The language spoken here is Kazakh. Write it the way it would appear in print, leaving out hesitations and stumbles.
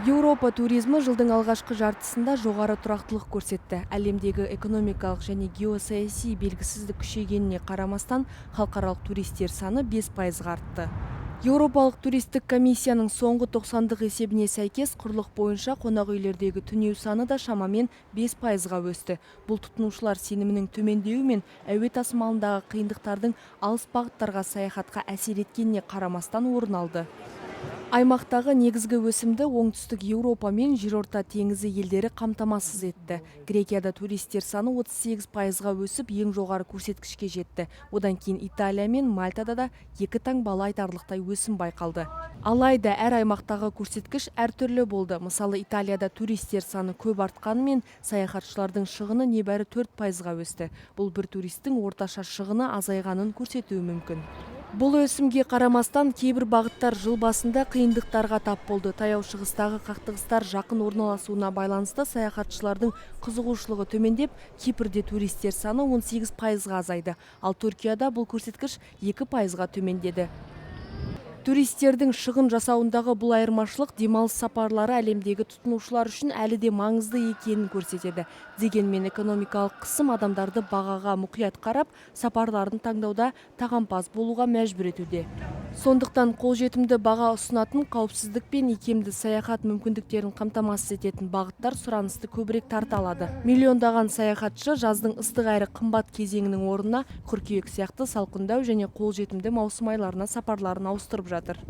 Еуропа туризмі жылдың алғашқы жартысында жоғары тұрақтылық көрсетті. Әлемдегі экономикалық және геосаяси белгісіздік күшейгеніне қарамастан, халықаралық туристер саны 5%-ға артты. Еуропалық туристік комиссияның соңғы 90-дық есебіне сәйкес, құрлық бойынша қонақ үйлердегі түнеу саны да шамамен 5%-ға өсті. Бұл тұтынушылар сенімінің төмендеуі мен әуе тасымалындағы қиындықтардың алыс бағыттарға саяхатқа әсер еткеніне қарамастан орын алды. Аймақтағы негізгі өсімді оңтүстік Еуропа мен жерорта теңізі елдері қамтамасыз етті. Грекияда туристер саны 38%-ға өсіп, ең жоғары көрсеткішке жетті. Одан кейін Италия мен Мальтада да екі таңбалы айтарлықтай өсім байқалды. Алайда әр аймақтағы көрсеткіш әртүрлі болды. Мысалы, Италияда туристер саны көп артқанымен, саяхатшылардың шығыны небәрі 4%-ға өсті. Бұл бір туристің орташа шығыны азайғанын көрсетуі мүмкін. Бұл өсімге қарамастан кейбір бағыттар жыл басында қиындықтарға тап болды. Таяу шығыстағы қақтығыстар жақын орналасуына байланысты саяхатшылардың қызығушылығы төмендеп, Кипрде туристер саны 18%-ға азайды, ал Түркияда бұл көрсеткіш 2%-ға төмендеді. Туристердің шығын жасауындағы бұл айырмашылық демалыс сапарлары әлемдегі тұтынушылар үшін әлі де маңызды екенін көрсетеді. Дегенмен экономикалық қысым адамдарды бағаға мұқият қарап, сапарларын таңдауда тағампаз болуға мәжбүр етуде. Сондықтан қолжетімді баға ұсынатын, қауіпсіздік пен икемді саяхат мүмкіндіктерін қамтамасыз ететін бағыттар сұранысты көбірек тарта алады. Миллиондаған саяхатшы жаздың ыстық әрі қымбат кезеңінің орнына қыркүйек сияқты салқындау және қолжетімді маусым айларына сапарларын ауыстырып жатыр.